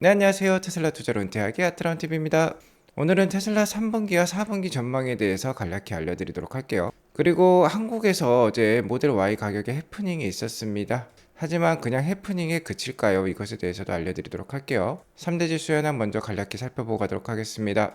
네, 안녕하세요. 테슬라 투자로 은퇴하기 아트라운TV입니다. 오늘은 테슬라 3분기와 4분기 전망에 대해서 간략히 알려드리도록 할게요. 그리고 한국에서 어제 모델 Y 가격에 해프닝이 있었습니다. 하지만 그냥 해프닝에 그칠까요? 이것에 대해서도 알려드리도록 할게요. 3대 지수 현황 먼저 간략히 살펴보고 가도록 하겠습니다.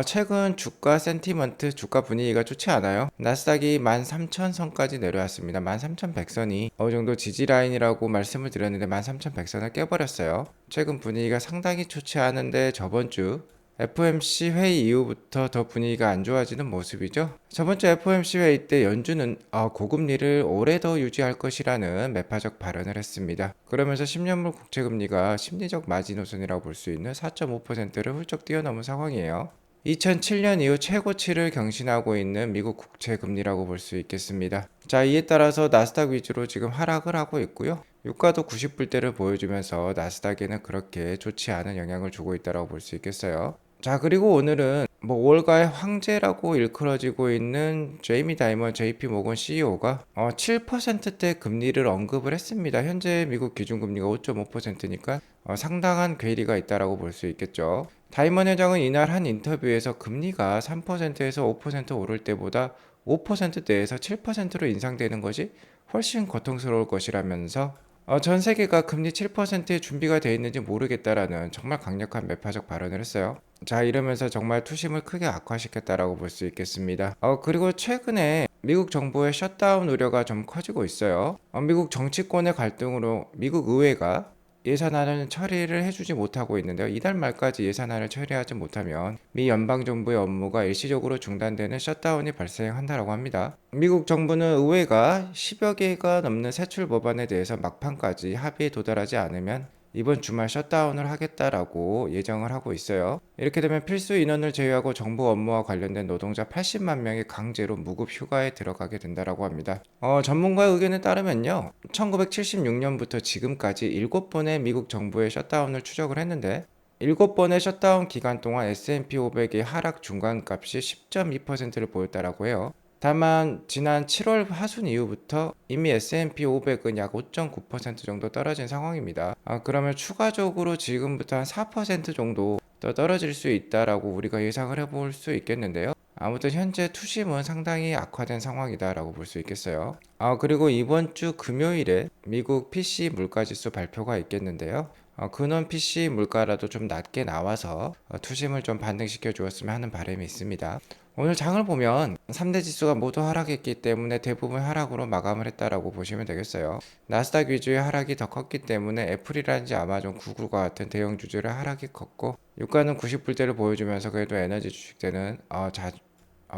최근 주가 센티먼트, 주가 분위기가 좋지 않아요. 나스닥이 13,000선까지 내려왔습니다. 13,100선이 어느 정도 지지 라인이라고 말씀을 드렸는데 13,100선을 깨버렸어요. 최근 분위기가 상당히 좋지 않은데 저번 주 FOMC 회의 이후부터 더 분위기가 안 좋아지는 모습이죠. 저번 주 FOMC 회의 때 연준은 고금리를 오래 더 유지할 것이라는 매파적 발언을 했습니다. 그러면서 10년물 국채금리가 심리적 마지노선이라고 볼 수 있는 4.5%를 훌쩍 뛰어넘은 상황이에요. 2007년 이후 최고치를 경신하고 있는 미국 국채 금리라고 볼 수 있겠습니다. 자, 이에 따라서 나스닥 위주로 지금 하락을 하고 있고요. 유가도 90불대를 보여주면서 나스닥에는 그렇게 좋지 않은 영향을 주고 있다고 볼 수 있겠어요. 자, 그리고 오늘은 월가의 황제라고 일컬어지고 있는 제이미 다이먼 JP 모건 CEO가 7%대 금리를 언급을 했습니다. 현재 미국 기준금리가 5.5%니까 상당한 괴리가 있다고 볼 수 있겠죠. 다이먼 회장은 이날 한 인터뷰에서 금리가 3%에서 5% 오를 때보다 5%대에서 7%로 인상되는 것이 훨씬 고통스러울 것이라면서 전 세계가 금리 7%에 준비가 되어 있는지 모르겠다라는 정말 강력한 매파적 발언을 했어요. 자, 이러면서 정말 투심을 크게 악화시켰다라고 볼 수 있겠습니다. 그리고 최근에 미국 정부의 셧다운 우려가 좀 커지고 있어요. 미국 정치권의 갈등으로 미국 의회가 예산안을 처리를 해주지 못하고 있는데요. 이달 말까지 예산안을 처리하지 못하면 미 연방정부의 업무가 일시적으로 중단되는 셧다운이 발생한다고 합니다. 미국 정부는 의회가 10여 개가 넘는 세출 법안에 대해서 막판까지 합의에 도달하지 않으면 이번 주말 셧다운을 하겠다라고 예정을 하고 있어요. 이렇게 되면 필수 인원을 제외하고 정부 업무와 관련된 노동자 80만 명이 강제로 무급 휴가에 들어가게 된다라고 합니다. 전문가의 의견에 따르면요. 1976년부터 지금까지 7번의 미국 정부의 셧다운을 추적을 했는데 7번의 셧다운 기간 동안 S&P 500의 하락 중간값이 10.2%를 보였다라고 해요. 다만 지난 7월 하순 이후부터 이미 S&P 500은 약 5.9% 정도 떨어진 상황입니다. 그러면 추가적으로 지금부터 한 4% 정도 더 떨어질 수 있다라고 우리가 예상을 해볼 수 있겠는데요. 아무튼 현재 투심은 상당히 악화된 상황이다라고 볼 수 있겠어요. 그리고 이번 주 금요일에 미국 PC 물가지수 발표가 있겠는데요. 근원 PC 물가라도 좀 낮게 나와서 투심을 좀 반등시켜 주었으면 하는 바람이 있습니다. 오늘 장을 보면 3대 지수가 모두 하락했기 때문에 대부분 하락으로 마감을 했다라고 보시면 되겠어요. 나스닥 위주의 하락이 더 컸기 때문에 애플이라든지 아마존, 구글과 같은 대형 주주의 하락이 컸고 유가는 90불대를 보여주면서 그래도 에너지 주식들은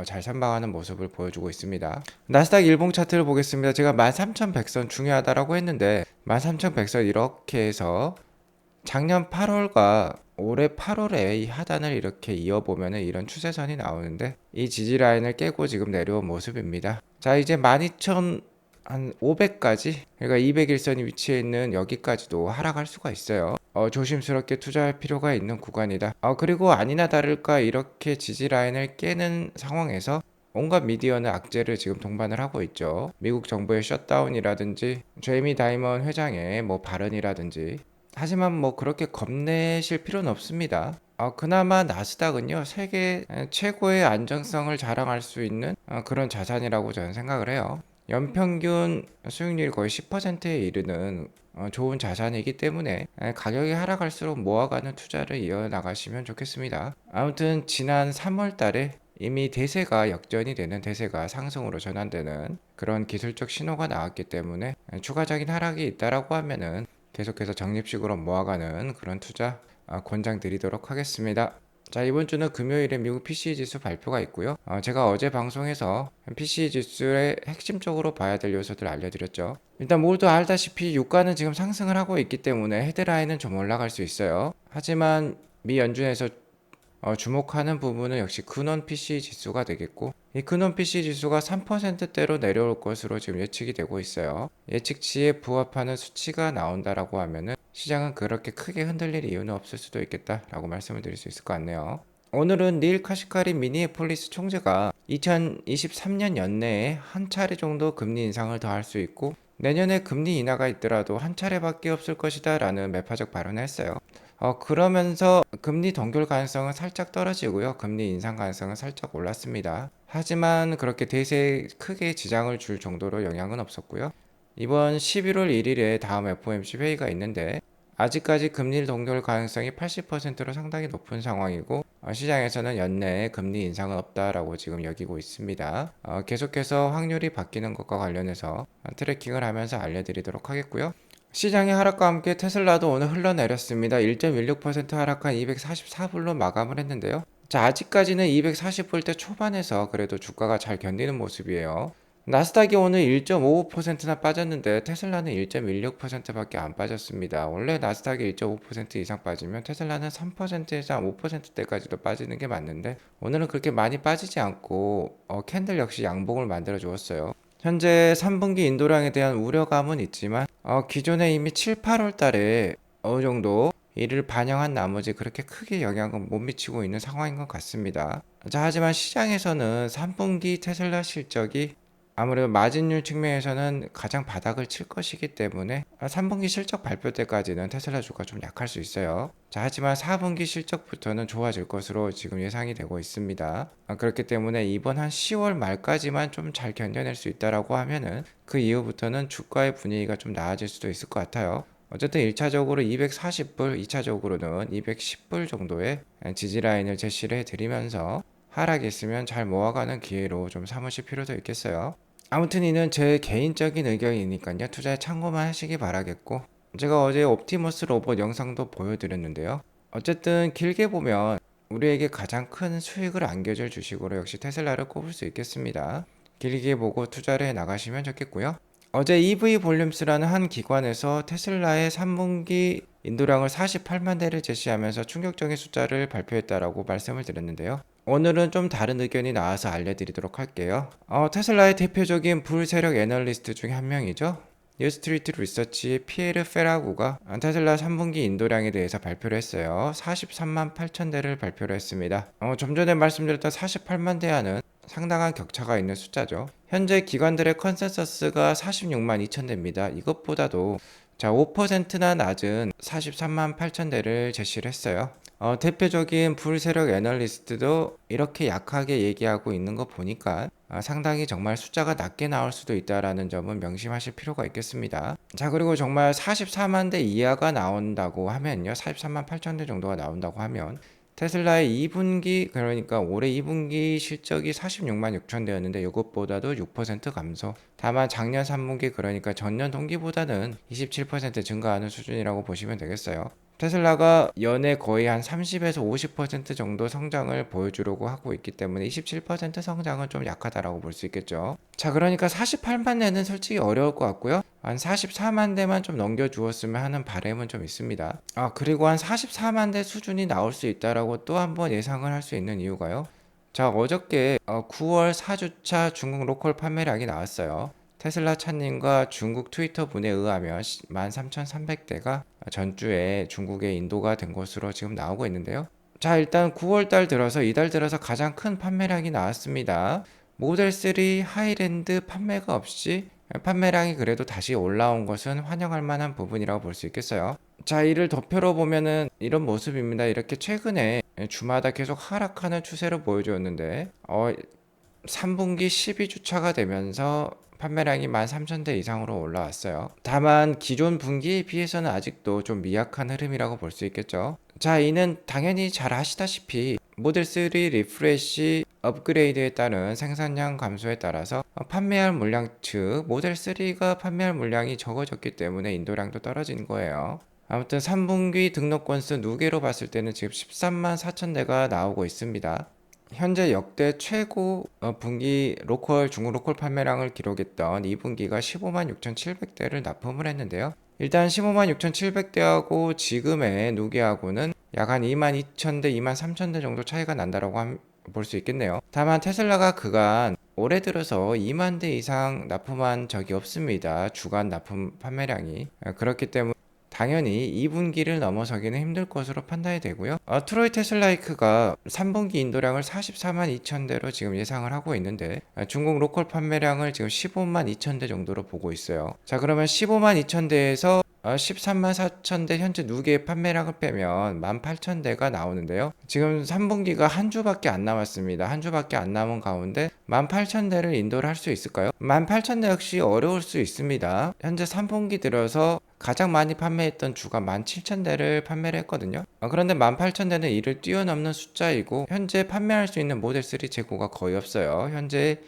잘 선방하는 모습을 보여주고 있습니다. 나스닥 일봉 차트를 보겠습니다. 제가 13,100선 중요하다라고 했는데 13,100선 이렇게 해서 작년 8월과 올해 8월에 이 하단을 이렇게 이어보면 이런 추세선이 나오는데 이 지지 라인을 깨고 지금 내려온 모습입니다. 자, 이제 12,000 한 500까지, 그러니까 201선이 위치해 있는 여기까지도 하락할 수가 있어요. 조심스럽게 투자할 필요가 있는 구간이다. 그리고 아니나 다를까 이렇게 지지 라인을 깨는 상황에서 온갖 미디어는 악재를 지금 동반을 하고 있죠. 미국 정부의 셧다운이라든지 제이미 다이먼 회장의 발언이라든지. 하지만 그렇게 겁내실 필요는 없습니다. 그나마 나스닥은요, 세계 최고의 안정성을 자랑할 수 있는 그런 자산이라고 저는 생각을 해요. 연평균 수익률이 거의 10%에 이르는 좋은 자산이기 때문에 가격이 하락할수록 모아가는 투자를 이어나가시면 좋겠습니다. 아무튼 지난 3월 달에 이미 대세가 역전이 되는, 대세가 상승으로 전환되는 그런 기술적 신호가 나왔기 때문에 추가적인 하락이 있다라고 하면은 계속해서 적립식으로 모아가는 그런 투자 권장드리도록 하겠습니다. 자, 이번 주는 금요일에 미국 PCE 지수 발표가 있고요. 제가 어제 방송에서 PCE 지수의 핵심적으로 봐야 될 요소들 알려드렸죠. 일단 모두 알다시피 유가는 지금 상승을 하고 있기 때문에 헤드라인은 좀 올라갈 수 있어요. 하지만 미 연준에서 주목하는 부분은 역시 근원 PC 지수가 되겠고, 이 근원 PC 지수가 3%대로 내려올 것으로 지금 예측이 되고 있어요. 예측치에 부합하는 수치가 나온다라고 하면은 시장은 그렇게 크게 흔들릴 이유는 없을 수도 있겠다라고 말씀을 드릴 수 있을 것 같네요. 오늘은 닐 카시카리 미니애폴리스 총재가 2023년 연내에 한 차례 정도 금리 인상을 더 할 수 있고 내년에 금리 인하가 있더라도 한 차례밖에 없을 것이다 라는 매파적 발언을 했어요. 그러면서 금리 동결 가능성은 살짝 떨어지고요. 금리 인상 가능성은 살짝 올랐습니다. 하지만 그렇게 대세에 크게 지장을 줄 정도로 영향은 없었고요. 이번 11월 1일에 다음 FOMC 회의가 있는데 아직까지 금리 동결 가능성이 80%로 상당히 높은 상황이고 시장에서는 연내에 금리 인상은 없다라고 지금 여기고 있습니다. 계속해서 확률이 바뀌는 것과 관련해서 트래킹을 하면서 알려드리도록 하겠고요. 시장의 하락과 함께 테슬라도 오늘 흘러내렸습니다. 1.16% 하락한 244불로 마감을 했는데요. 자, 아직까지는 240불대 초반에서 그래도 주가가 잘 견디는 모습이에요. 나스닥이 오늘 1.55%나 빠졌는데 테슬라는 1.16%밖에 안 빠졌습니다. 원래 나스닥이 1.5% 이상 빠지면 테슬라는 3%에서 5%대까지도 빠지는 게 맞는데 오늘은 그렇게 많이 빠지지 않고 캔들 역시 양봉을 만들어 주었어요. 현재 3분기 인도량에 대한 우려감은 있지만 기존에 이미 7, 8월 달에 어느 정도 이를 반영한 나머지 그렇게 크게 영향은 못 미치고 있는 상황인 것 같습니다. 자, 하지만 시장에서는 3분기 테슬라 실적이 아무래도 마진율 측면에서는 가장 바닥을 칠 것이기 때문에 3분기 실적 발표 때까지는 테슬라 주가 좀 약할 수 있어요. 자, 하지만 4분기 실적부터는 좋아질 것으로 지금 예상이 되고 있습니다. 그렇기 때문에 이번 한 10월 말까지만 좀 잘 견뎌낼 수 있다라고 하면은 그 이후부터는 주가의 분위기가 좀 나아질 수도 있을 것 같아요. 어쨌든 1차적으로 240불, 2차적으로는 210불 정도의 지지 라인을 제시를 해드리면서 하락이 있으면 잘 모아가는 기회로 좀 삼으실 필요도 있겠어요. 아무튼 이는 제 개인적인 의견이니까요. 투자에 참고만 하시기 바라겠고 제가 어제 옵티머스 로봇 영상도 보여드렸는데요. 어쨌든 길게 보면 우리에게 가장 큰 수익을 안겨줄 주식으로 역시 테슬라를 꼽을 수 있겠습니다. 길게 보고 투자를 해 나가시면 좋겠고요. 어제 EV 볼륨스라는 한 기관에서 테슬라의 3분기 인도량을 48만 대를 제시하면서 충격적인 숫자를 발표했다라고 말씀을 드렸는데요. 오늘은 좀 다른 의견이 나와서 알려드리도록 할게요. 테슬라의 대표적인 불세력 애널리스트 중에 한 명이죠. 뉴스트리트 리서치의 피에르 페라구가 테슬라 3분기 인도량에 대해서 발표를 했어요. 43만 8천 대를 발표를 했습니다. 좀 전에 말씀드렸던 48만 대와는 상당한 격차가 있는 숫자죠. 현재 기관들의 컨센서스가 46만 2천 대입니다. 이것보다도 5%나 낮은 43만 8천 대를 제시를 했어요. 대표적인 불세력 애널리스트도 이렇게 약하게 얘기하고 있는 거 보니까 상당히 정말 숫자가 낮게 나올 수도 있다라는 점은 명심하실 필요가 있겠습니다. 자, 그리고 정말 44만 대 이하가 나온다고 하면요. 43만 8천 대 정도가 나온다고 하면 테슬라의 2분기 그러니까 올해 2분기 실적이 46만 6천 대였는데 이것보다도 6% 감소. 다만 작년 3분기 그러니까 전년 동기보다는 27% 증가하는 수준이라고 보시면 되겠어요. 테슬라가 연에 거의 한 30에서 50% 정도 성장을 보여주려고 하고 있기 때문에 27% 성장은 좀 약하다라고 볼 수 있겠죠. 자, 그러니까 48만 대는 솔직히 어려울 것 같고요. 한 44만 대만 좀 넘겨주었으면 하는 바람은 좀 있습니다. 그리고 한 44만 대 수준이 나올 수 있다라고 또 한번 예상을 할 수 있는 이유가요. 자, 어저께 9월 4주차 중국 로컬 판매량이 나왔어요. 테슬라 차님과 중국 트위터 분에 의하면 13,300대가 전주에 중국에 인도가 된 것으로 지금 나오고 있는데요. 자, 일단 9월달 들어서 이달 들어서 가장 큰 판매량이 나왔습니다. 모델 3 하이랜드 판매가 없이 판매량이 그래도 다시 올라온 것은 환영할 만한 부분이라고 볼 수 있겠어요. 자, 이를 덮여로 보면은 이런 모습입니다. 이렇게 최근에 주마다 계속 하락하는 추세를 보여주었는데 3분기 12주차가 되면서 판매량이 13,000대 이상으로 올라왔어요. 다만 기존 분기에 비해서는 아직도 좀 미약한 흐름이라고 볼 수 있겠죠. 자, 이는 당연히 잘 아시다시피 모델 3 리프레시 업그레이드에 따른 생산량 감소에 따라서 판매할 물량 즉 모델 3가 판매할 물량이 적어졌기 때문에 인도량도 떨어진 거예요. 아무튼 3분기 등록 건수 누계로 봤을 때는 지금 13만 4천 대가 나오고 있습니다. 현재 역대 최고 분기 중국 로컬 판매량을 기록했던 2분기가 15만 6,700대를 납품을 했는데요. 일단 15만 6,700대하고 지금의 누계하고는 약 한 2만 2천대, 2만 3천대 정도 차이가 난다라고 볼 수 있겠네요. 다만 테슬라가 그간 올해 들어서 2만 대 이상 납품한 적이 없습니다. 주간 납품 판매량이. 그렇기 때문에 당연히 2분기를 넘어서기는 힘들 것으로 판단이 되고요. 트로이 테슬라이크가 3분기 인도량을 44만 2천 대로 지금 예상을 하고 있는데 중국 로컬 판매량을 지금 15만 2천 대 정도로 보고 있어요. 자, 그러면 15만 2천 대에서 13만 4천 대 현재 누계의 판매량을 빼면 18,000대가 나오는데요. 지금 3분기가 한 주밖에 안 남았습니다. 한 주밖에 안 남은 가운데 18,000대를 인도를 할 수 있을까요? 18,000대 역시 어려울 수 있습니다. 현재 3분기 들어서 가장 많이 판매했던 주가 17,000대를 판매를 했거든요. 그런데 18,000대는 이를 뛰어넘는 숫자이고 현재 판매할 수 있는 모델 3 재고가 거의 없어요. 현재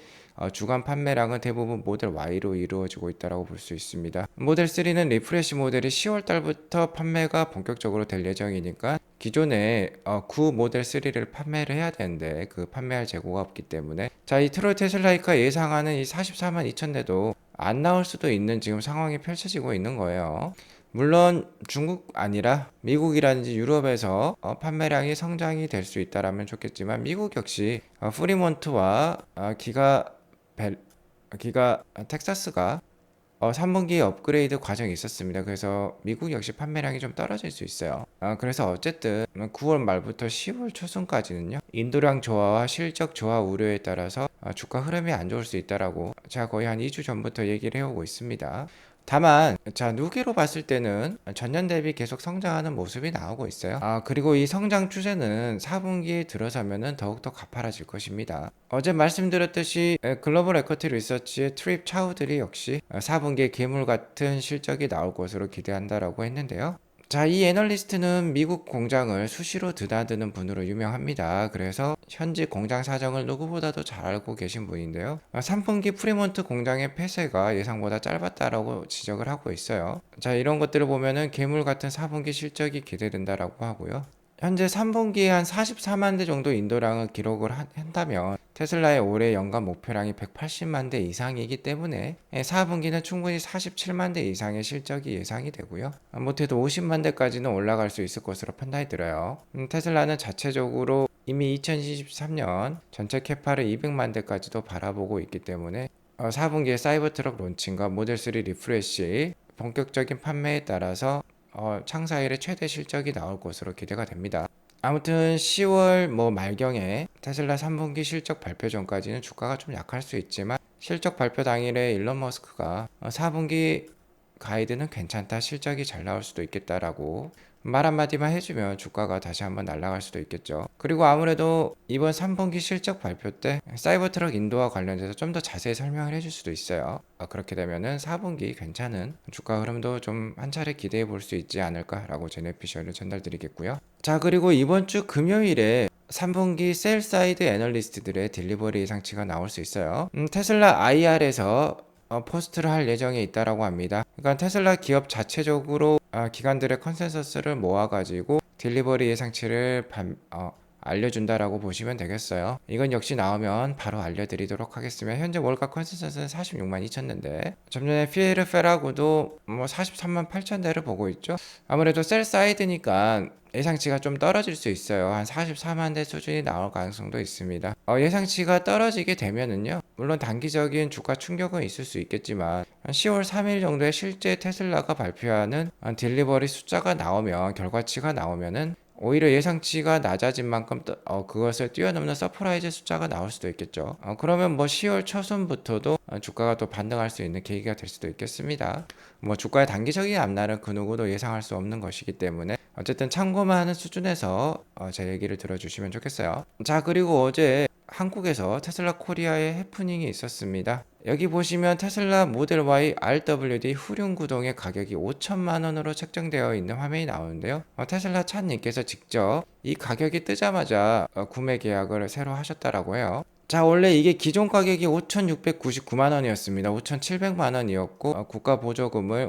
주간 판매량은 대부분 모델 Y로 이루어지고 있다고 볼 수 있습니다. 모델 3는 리프레시 모델이 10월 달부터 판매가 본격적으로 될 예정이니까 기존에 구 모델 3를 판매를 해야 되는데 그 판매할 재고가 없기 때문에 이 트로이 테슬라이카 예상하는 이 44만 2천 대도 안 나올 수도 있는 지금 상황이 펼쳐지고 있는 거예요. 물론 중국 아니라 미국이라든지 유럽에서 판매량이 성장이 될 수 있다라면 좋겠지만 미국 역시 프리몬트와 기가 텍사스가 3분기 업그레이드 과정이 있었습니다. 그래서 미국 역시 판매량이 좀 떨어질 수 있어요. 그래서 어쨌든 9월 말부터 10월 초순까지는요. 인도량 저하와 실적 저하 우려에 따라서 주가 흐름이 안 좋을 수 있다라고 제가 거의 한 2주 전부터 얘기를 해오고 있습니다. 다만 누계로 봤을 때는 전년 대비 계속 성장하는 모습이 나오고 있어요. 그리고 이 성장 추세는 4분기에 들어서면은 더욱더 가파라질 것입니다. 어제 말씀드렸듯이 글로벌 에쿼티 리서치의 트립 차우드리 역시 4분기에 괴물 같은 실적이 나올 것으로 기대한다라고 했는데요. 이 애널리스트는 미국 공장을 수시로 드나드는 분으로 유명합니다. 그래서 현지 공장 사정을 누구보다도 잘 알고 계신 분인데요. 3분기 프리몬트 공장의 폐쇄가 예상보다 짧았다라고 지적을 하고 있어요. 이런 것들을 보면은 괴물 같은 4분기 실적이 기대된다라고 하고요. 현재 3분기에 한 44만 대 정도 인도량을 기록을 한다면 테슬라의 올해 연간 목표량이 180만 대 이상이기 때문에 4분기는 충분히 47만 대 이상의 실적이 예상이 되고요. 못해도 50만 대까지는 올라갈 수 있을 것으로 판단이 들어요. 테슬라는 자체적으로 이미 2023년 전체 캐파를 200만 대까지도 바라보고 있기 때문에 4분기에 사이버트럭 론칭과 모델3 리프레시 본격적인 판매에 따라서 창사 일의 최대 실적이 나올 것으로 기대가 됩니다. 아무튼 10월 말경에 테슬라 3분기 실적 발표 전까지는 주가가 좀 약할 수 있지만 실적 발표 당일에 일론 머스크가 4분기 가이드는 괜찮다, 실적이 잘 나올 수도 있겠다라고 말 한마디만 해주면 주가가 다시 한번 날아갈 수도 있겠죠. 그리고 아무래도 이번 3분기 실적 발표 때 사이버트럭 인도와 관련돼서 좀 더 자세히 설명을 해줄 수도 있어요. 그렇게 되면은 4분기 괜찮은 주가 흐름도 좀 한 차례 기대해 볼 수 있지 않을까라고 제 내피셜을 전달드리겠고요. 그리고 이번 주 금요일에 3분기 셀사이드 애널리스트들의 딜리버리 예상치가 나올 수 있어요. 테슬라 IR에서 포스트를 할 예정에 있다라고 합니다. 그러니까 테슬라 기업 자체적으로 기관들의 컨센서스를 모아가지고 딜리버리 예상치를 알려준다라고 보시면 되겠어요. 이건 역시 나오면 바로 알려드리도록 하겠습니다. 현재 월가 컨센서스는 46만 2천 대인데 전년에 피에르 페라고도 43만 8천 대를 보고 있죠. 아무래도 셀 사이드니까 예상치가 좀 떨어질 수 있어요. 한 44만 대 수준이 나올 가능성도 있습니다. 예상치가 떨어지게 되면은요, 물론 단기적인 주가 충격은 있을 수 있겠지만 10월 3일 정도에 실제 테슬라가 발표하는 딜리버리 숫자가 나오면, 결과치가 나오면은 오히려 예상치가 낮아진 만큼 그것을 뛰어넘는 서프라이즈 숫자가 나올 수도 있겠죠. 그러면 10월 초순부터도 주가가 또 반등할 수 있는 계기가 될 수도 있겠습니다. 주가의 단기적인 앞날은 그 누구도 예상할 수 없는 것이기 때문에 어쨌든 참고만 하는 수준에서 제 얘기를 들어주시면 좋겠어요. 그리고 어제 한국에서 테슬라 코리아의 해프닝이 있었습니다. 여기 보시면 테슬라 모델 Y RWD 후륜 구동의 가격이 5천만 원으로 책정되어 있는 화면이 나오는데요. 테슬라 차님께서 직접 이 가격이 뜨자마자 구매 계약을 새로 하셨다라고 해요. 원래 이게 기존 가격이 5,699만 원이었습니다. 5,700만 원이었고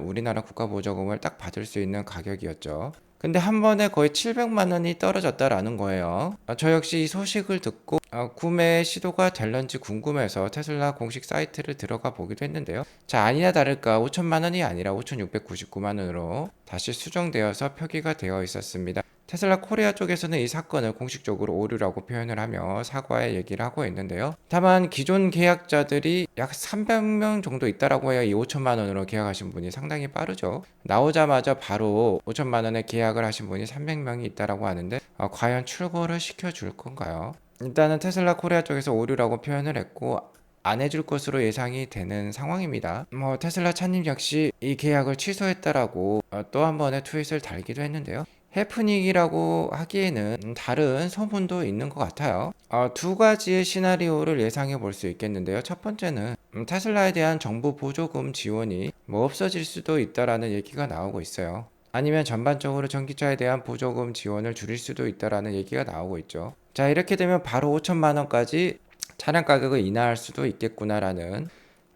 우리나라 국가 보조금을 딱 받을 수 있는 가격이었죠. 근데 한 번에 거의 700만 원이 떨어졌다라는 거예요. 저 역시 이 소식을 듣고 구매 시도가 될런지 궁금해서 테슬라 공식 사이트를 들어가 보기도 했는데요. 아니나 다를까 5천만 원이 아니라 5,699만 원으로 다시 수정되어서 표기가 되어 있었습니다. 테슬라 코리아 쪽에서는 이 사건을 공식적으로 오류라고 표현을 하며 사과의 얘기를 하고 있는데요. 다만 기존 계약자들이 약 300명 정도 있다라고 해요. 이 5천만 원으로 계약하신 분이 상당히 빠르죠. 나오자마자 바로 5천만 원에 계약을 하신 분이 300명이 있다라고 하는데 과연 출고를 시켜줄 건가요? 일단은 테슬라 코리아 쪽에서 오류라고 표현을 했고 안 해줄 것으로 예상이 되는 상황입니다. 테슬라 차님 역시 이 계약을 취소했다라고 또 한 번의 트윗을 달기도 했는데요. 해프닝이라고 하기에는 다른 소문도 있는 것 같아요. 두 가지의 시나리오를 예상해 볼 수 있겠는데요. 첫 번째는 테슬라에 대한 정부 보조금 지원이 없어질 수도 있다라는 얘기가 나오고 있어요. 아니면 전반적으로 전기차에 대한 보조금 지원을 줄일 수도 있다라는 얘기가 나오고 있죠. 자, 이렇게 되면 바로 5천만 원까지 차량 가격을 인하할 수도 있겠구나라는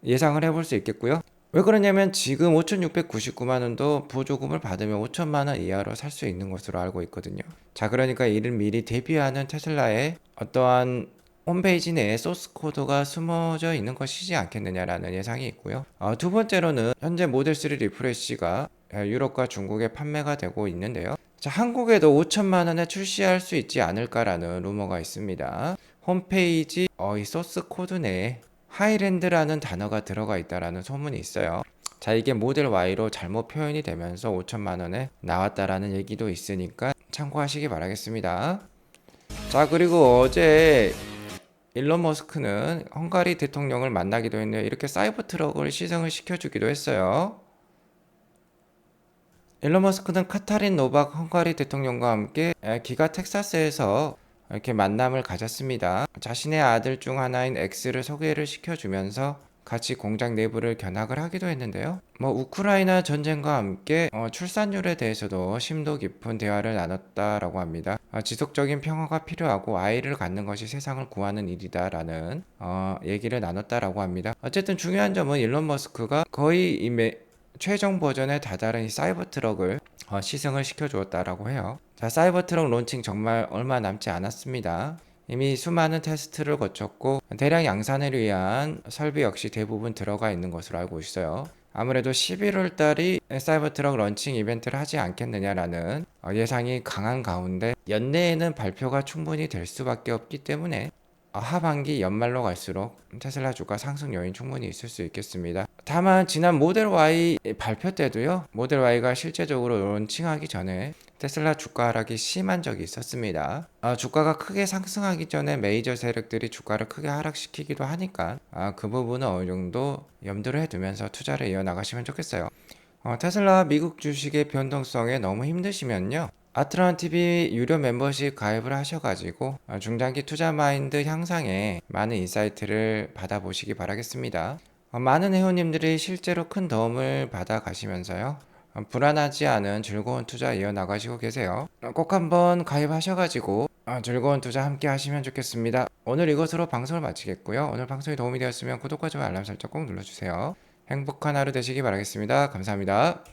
예상을 해볼 수 있겠고요. 왜 그러냐면 지금 5,699만 원도 보조금을 받으면 5천만 원 이하로 살 수 있는 것으로 알고 있거든요. 자, 그러니까 이를 미리 대비하는 테슬라의 어떠한 홈페이지 내에 소스 코드가 숨어져 있는 것이지 않겠느냐라는 예상이 있고요. 두 번째로는 현재 모델 3 리프레시가 유럽과 중국에 판매가 되고 있는데요. 자, 한국에도 5천만 원에 출시할 수 있지 않을까라는 루머가 있습니다. 홈페이지 이 소스 코드 내에 하이랜드라는 단어가 들어가 있다라는 소문이 있어요. 자, 이게 모델 Y로 잘못 표현이 되면서 5천만 원에 나왔다라는 얘기도 있으니까 참고하시기 바라겠습니다. 자, 그리고 어제 일론 머스크는 헝가리 대통령을 만나기도 했네요. 이렇게 사이버 트럭을 시승을 시켜주기도 했어요. 일론 머스크는 카타린 노박 헝가리 대통령과 함께 기가 텍사스에서 이렇게 만남을 가졌습니다. 자신의 아들 중 하나인 엑스를 소개를 시켜주면서 같이 공장 내부를 견학을 하기도 했는데요. 우크라이나 전쟁과 함께 출산율에 대해서도 심도 깊은 대화를 나눴다라고 합니다. 지속적인 평화가 필요하고 아이를 갖는 것이 세상을 구하는 일이다라는 얘기를 나눴다라고 합니다. 어쨌든 중요한 점은 일론 머스크가 거의 최종 버전에 다다른 이 사이버 트럭을 시승을 시켜주었다라고 해요. 자, 사이버 트럭 론칭 정말 얼마 남지 않았습니다. 이미 수많은 테스트를 거쳤고 대량 양산을 위한 설비 역시 대부분 들어가 있는 것으로 알고 있어요. 아무래도 11월 달이 사이버 트럭 런칭 이벤트를 하지 않겠느냐라는 예상이 강한 가운데 연내에는 발표가 충분히 될 수밖에 없기 때문에 하반기 연말로 갈수록 테슬라 주가 상승 요인 충분히 있을 수 있겠습니다. 다만 지난 모델 Y 발표 때도요, 모델 Y가 실제적으로 론칭하기 전에 테슬라 주가 하락이 심한 적이 있었습니다. 주가가 크게 상승하기 전에 메이저 세력들이 주가를 크게 하락시키기도 하니까 그 부분은 어느 정도 염두를 해두면서 투자를 이어나가시면 좋겠어요. 테슬라 미국 주식의 변동성에 너무 힘드시면요, 아트론TV 유료 멤버십 가입을 하셔가지고 중장기 투자 마인드 향상에 많은 인사이트를 받아보시기 바라겠습니다. 많은 회원님들이 실제로 큰 도움을 받아 가시면서요, 불안하지 않은 즐거운 투자 이어나가시고 계세요. 꼭 한번 가입하셔가지고 즐거운 투자 함께 하시면 좋겠습니다. 오늘 이것으로 방송을 마치겠고요. 오늘 방송이 도움이 되었으면 구독과 좋아요 알람 설정 꼭 눌러주세요. 행복한 하루 되시기 바라겠습니다. 감사합니다.